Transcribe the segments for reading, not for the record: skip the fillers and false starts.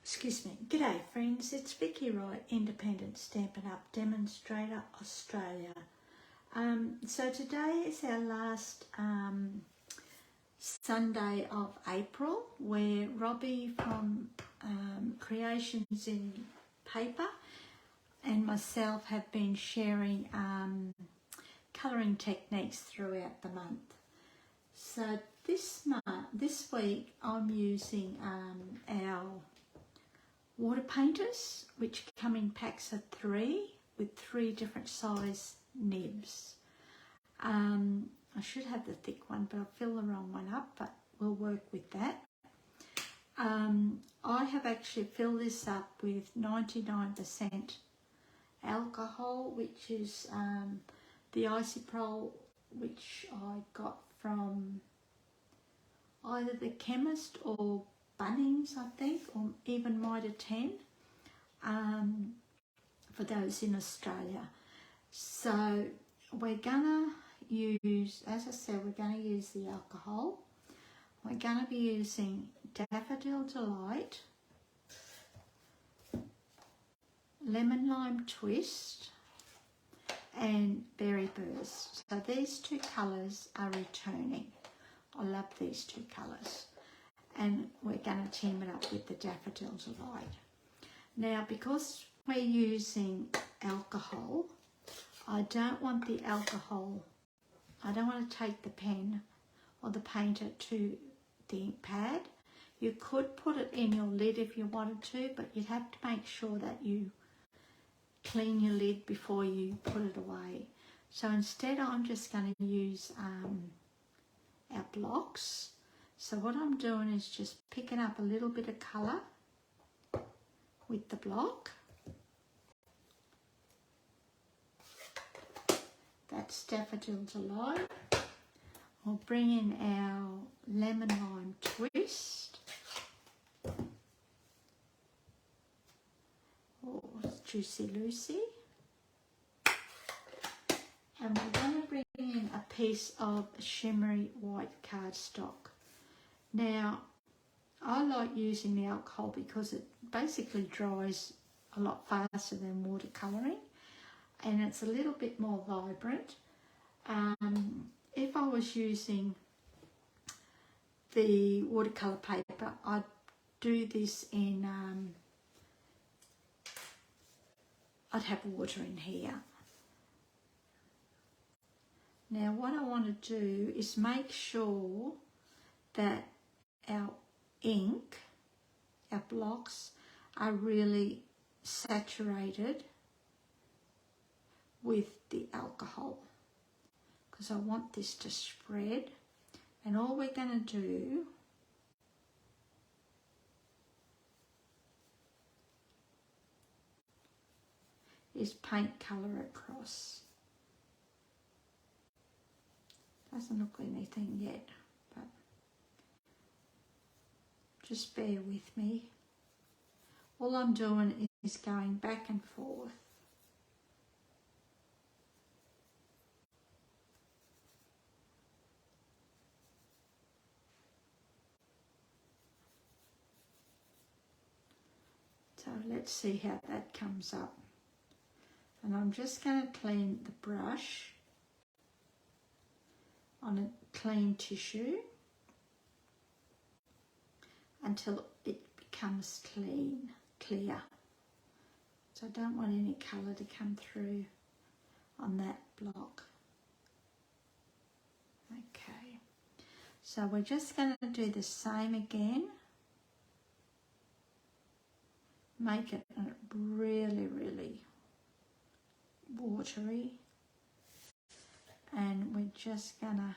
Excuse me. G'day friends, it's Vicky Wright, Independent Stampin' Up Demonstrator, Australia. So today is our last Sunday of April, where Robbie from Creations in Paper and myself have been sharing colouring techniques throughout the month. So this week I'm using our water painters, which come in packs of 3 with 3 different size nibs. I should have the thick one, but I filled the wrong one up, but we'll work with that. I have actually filled this up with 99% alcohol, which is the isopropyl, which I got from either the chemist or Bunnings, I think, or even Mitre 10, for those in Australia. So we're gonna use, as I said, we're gonna use the alcohol. We're gonna be using Daffodil Delight, Lemon Lime Twist, and Berry Burst. So these 2 colours are returning. I love these 2 colours. And we're going to team it up with the Daffodil Delight. Now, because we're using alcohol, I don't want the alcohol, I don't want to take the pen or the painter to the ink pad. You could put it in your lid if you wanted to, but you'd have to make sure that you clean your lid before you put it away. So instead, I'm just going to use our blocks. So what I'm doing is just picking up a little bit of colour with the block. That's Daffodil Delight. We'll bring in our Lemon Lime Twist. Oh, Juicy Lucy. And we're going to bring in a piece of shimmery white cardstock. Now, I like using the alcohol because it basically dries a lot faster than watercolouring, and it's a little bit more vibrant. If I was using the watercolour paper, I'd do this in, I'd have water in here. Now what I want to do is make sure that our ink, our blocks, are really saturated with the alcohol, because I want this to spread. And all we're going to do is paint colour across. Doesn't look anything yet, but just bear with me. All I'm doing is going back and forth. So let's see how that comes up. And I'm just going to clean the brush on a clean tissue until it becomes clear. So I don't want any colour to come through on that block. Okay, so we're just going to do the same again. Make it really, really watery. And we're just going to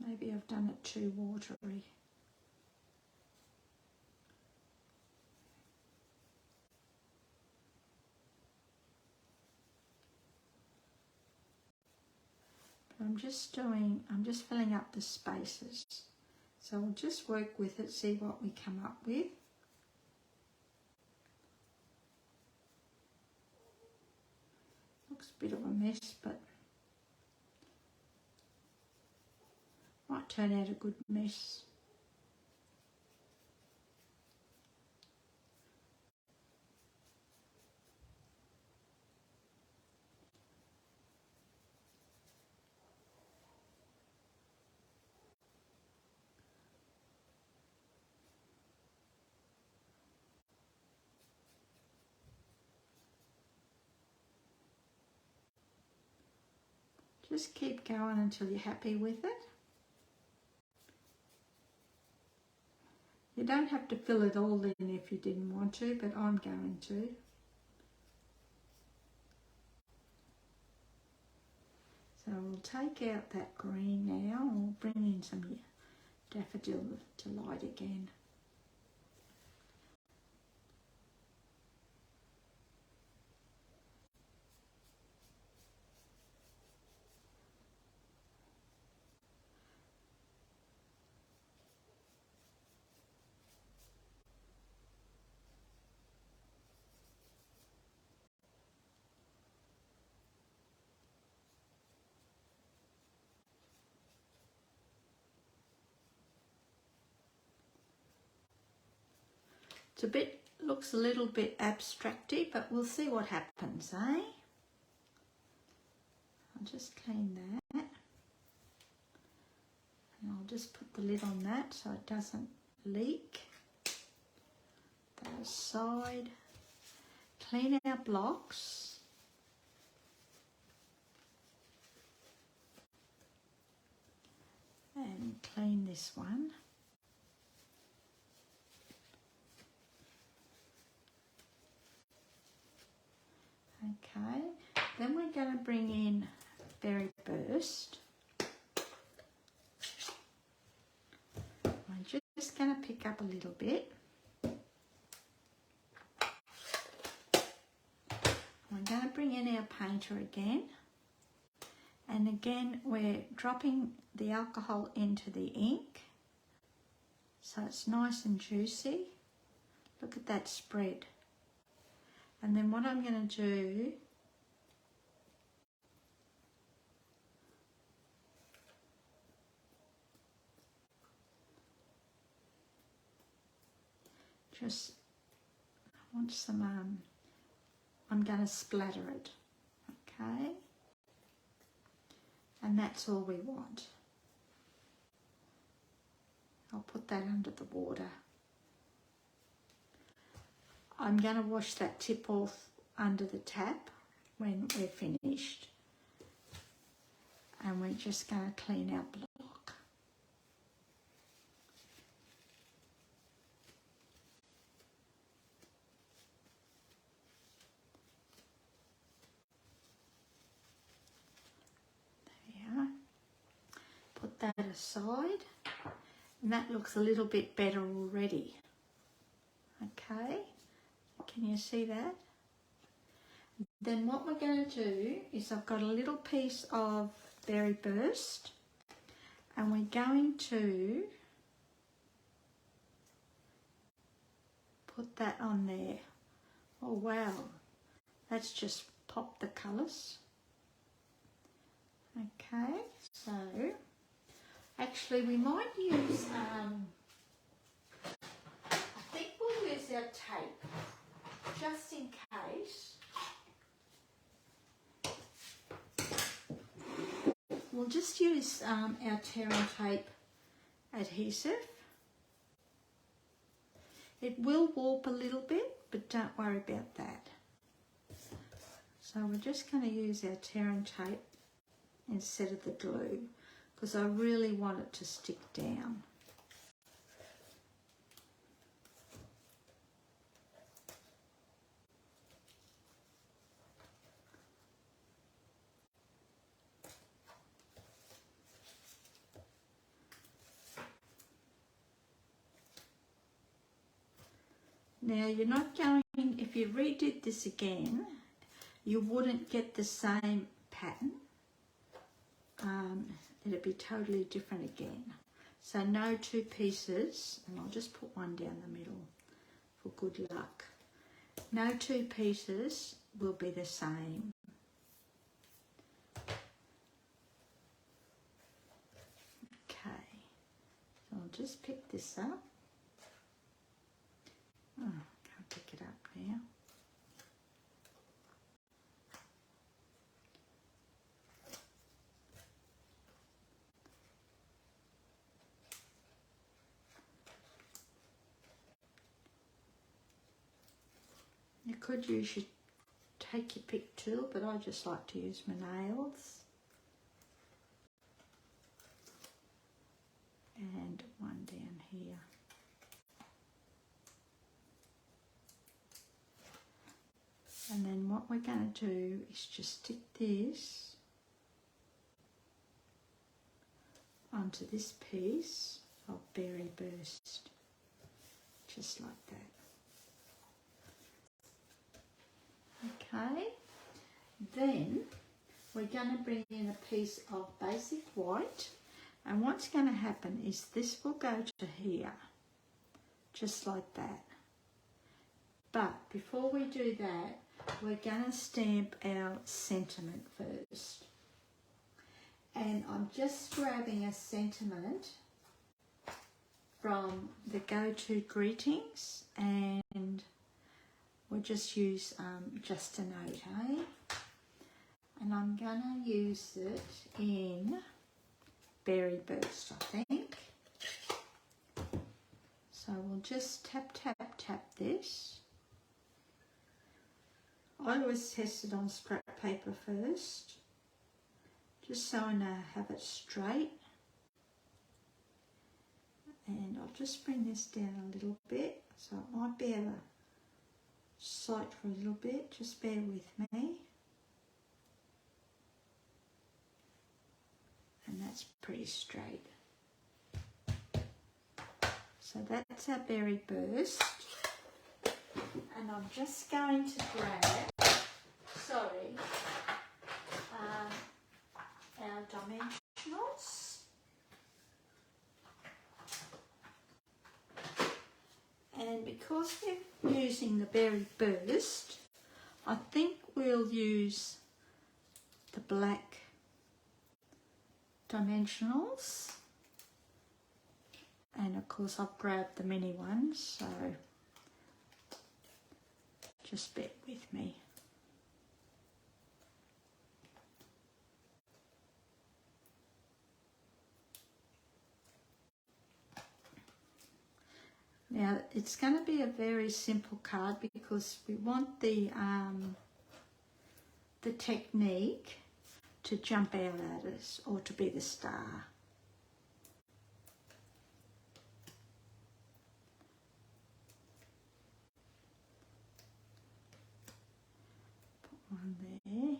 maybe I've done it too watery. But I'm just filling up the spaces. So we'll just work with it, see what we come up with. looks a bit of a mess, but might turn out a good mess. Just keep going until you're happy with it. You don't have to fill it all in if you didn't want to, but I'm going to. So we'll take out that green now, and we'll bring in some daffodil to light again. Looks a little bit abstracty, but we'll see what happens, eh? I'll just clean that. And I'll just put the lid on that so it doesn't leak. That aside. Clean our blocks. And clean this one. Okay, then we're going to bring in Berry Burst. I'm just going to pick up a little bit. We're going to bring in our painter again. And again, we're dropping the alcohol into the ink. So it's nice and juicy. Look at that spread. And then what I'm going to do I want some, I'm going to splatter it, okay? And that's all we want. I'll put that under the water. I'm going to wash that tip off under the tap when we're finished. And we're just going to clean our block. There we are. Put that aside. And that looks a little bit better already. Okay. Can you see that? Then what we're going to do is I've got a little piece of Berry Burst and we're going to put that on there. Oh wow, that's just popped the colours. Okay, so actually we might use, I think we'll use our tape. Just in case, we'll just use our tear and tape adhesive. It will warp a little bit, but don't worry about that. So we're just going to use our tear and tape instead of the glue because I really want it to stick down. Now you're not going, if you redid this again, you wouldn't get the same pattern. It'd be totally different again. So no two pieces, and I'll just put one down the middle for good luck. No two pieces will be the same. just pick this up. Oh, can't pick it up now. You could use your take your pick tool, but I just like to use my nails. And one down here. And then what we're going to do is just stick this onto this piece of berry burst, just like that. Okay, then we're going to bring in a piece of basic white, and what's going to happen is this will go to here, just like that. But before we do that, we're going to stamp our sentiment first. And I'm just grabbing a sentiment from the Go-To Greetings, and we'll just use just a note, eh? And I'm going to use it in Berry Burst, I think. So we'll just tap, tap, tap this. I always test it on scrap paper first, just so I know I have it straight. And I'll just bring this down a little bit, so it might be out of sight for a little bit, just bear with me. And that's pretty straight. So that's our Berry Burst. And I'm just going to grab, our dimensionals. And because we're using the Berry Burst, I think we'll use the black dimensionals. And of course I've grabbed the mini ones, so just bear with me. Now it's going to be a very simple card because we want the technique to jump out at us, or to be the star. Put one there.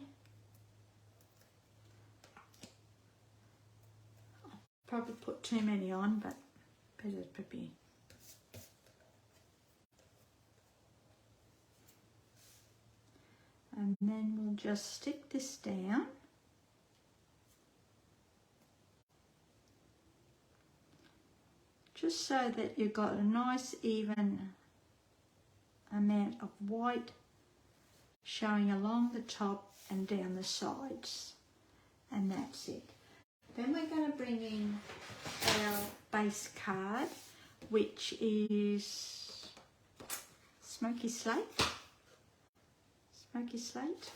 I'll probably put too many on, but better to be. And then we'll just stick this down. Just so that you've got a nice even amount of white showing along the top and down the sides. And that's it. Then we're going to bring in our base card, which is Smoky Slate. Smoky Slate.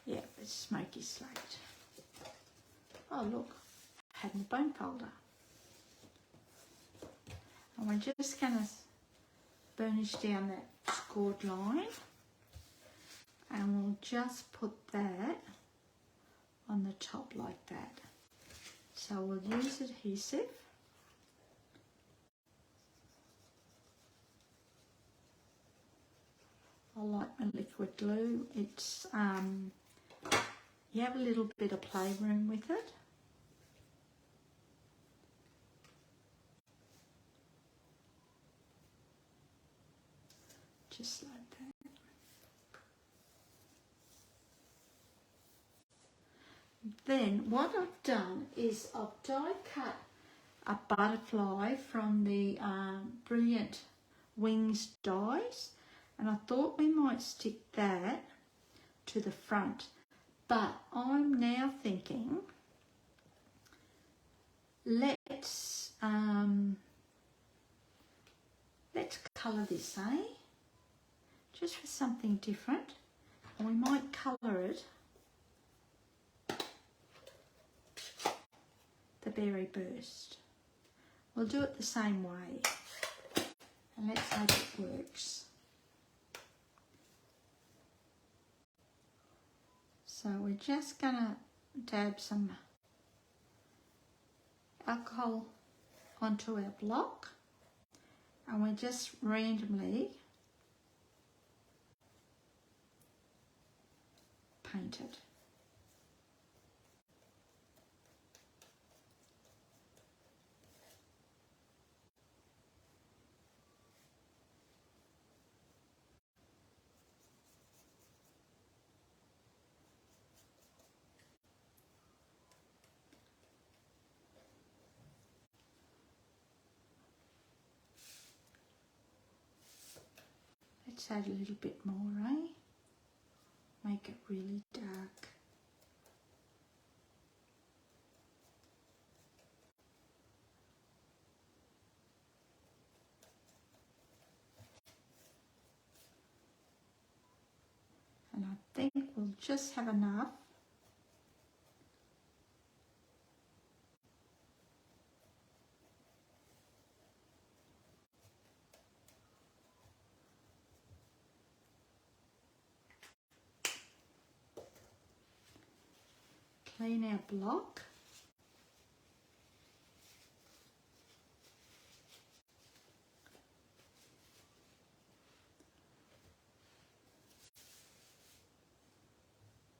Yeah, it's Smoky Slate. Oh look, I had my bone folder. And we're just going to burnish down that scored line, and we'll just put that on the top like that. So we'll use adhesive. I like my liquid glue. It's you have a little bit of playroom with it. Just like that. Then what I've done is I've die cut a butterfly from the Brilliant Wings dies, and I thought we might stick that to the front, but I'm now thinking let's colour this, eh? Just for something different. And we might colour it the berry burst. We'll do it the same way. And let's hope it works. So we're just going to dab some alcohol onto our block, and we're just randomly paint it. Let's add a little bit more, eh? Make it really dark. And I think we'll just have enough. Clean our block.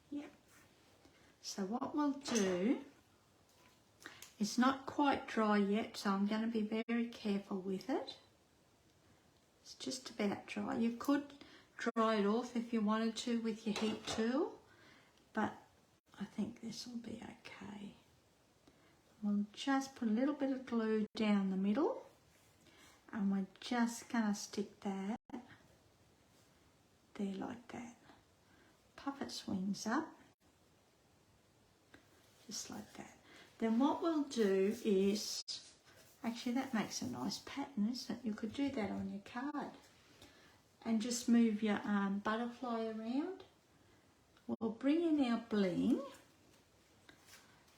Yep. So what we'll do, it's not quite dry yet, so I'm going to be very careful with it. It's just about dry. You could dry it off if you wanted to with your heat tool, but I think this will be okay. We'll just put a little bit of glue down the middle, and we're just going to stick that there like that. Puff its wings up, just like that. Then what we'll do is, actually that makes a nice pattern, isn't it? You could do that on your card. And just move your butterfly around. We'll bring in our bling,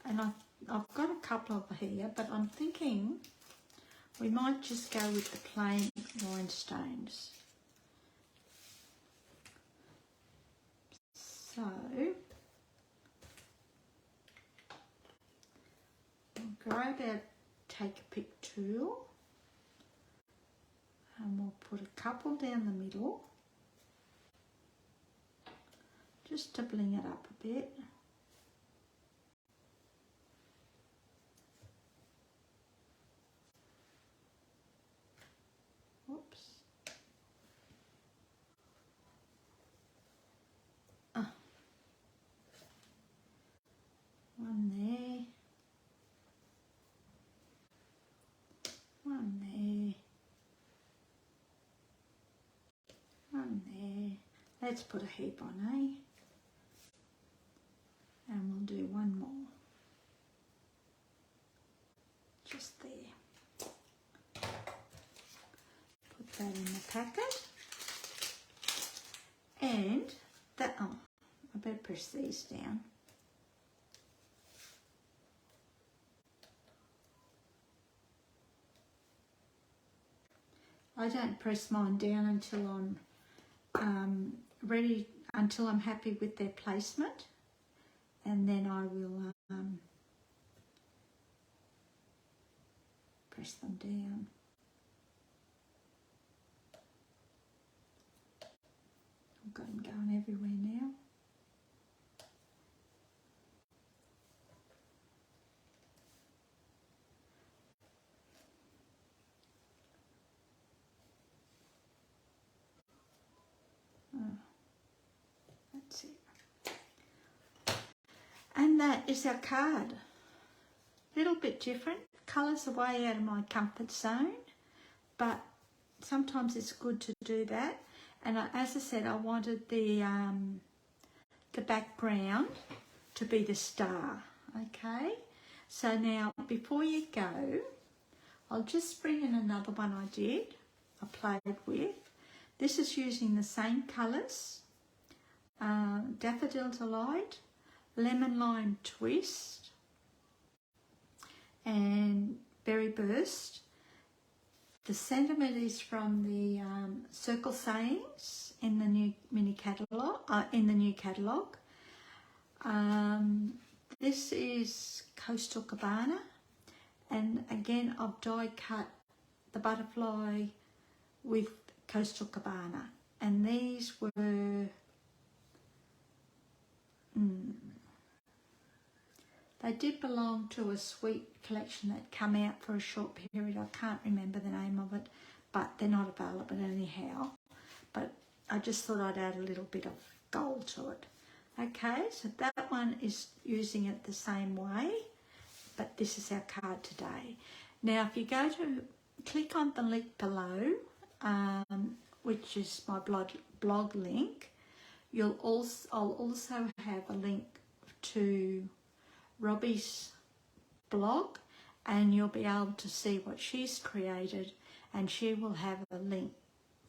and I've got a couple of here, but I'm thinking we might just go with the plain rhinestones. So we'll grab our take a pick tool, and we'll put a couple down the middle, just to bling it up a bit. Whoops. One there. One there. One there. Let's put a heap on, eh? And we'll do one more. Just there. Put that in the packet. And that, oh, I better press these down. I don't press mine down until I'm ready, until I'm happy with their placement, and then I will press them down. I've got them going everywhere now. That's it. And that is our card. A little bit different. Colours are way out of my comfort zone, but sometimes it's good to do that. And as I said, I wanted the background to be the star, okay? So now, before you go, I'll just bring in another one I played with. This is using the same colours, Daffodil Delight, Lemon Lime Twist, and Berry Burst. The sentiment is from the Circle Sayings in the new mini catalogue, this is Coastal Cabana, and again I've die cut the butterfly with Coastal Cabana, and these were they did belong to a sweet collection that come out for a short period. I can't remember the name of it, but they're not available anyhow. But I just thought I'd add a little bit of gold to it. Okay, so that one is using it the same way, but this is our card today. Now, if you go to click on the link below, which is my blog link, I'll also have a link to Robbie's blog, and you'll be able to see what she's created, and she will have a link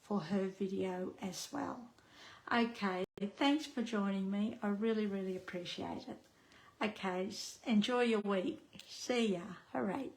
for her video as well. Okay, thanks for joining me. I really, really appreciate it. Okay, enjoy your week. See ya. Hooray.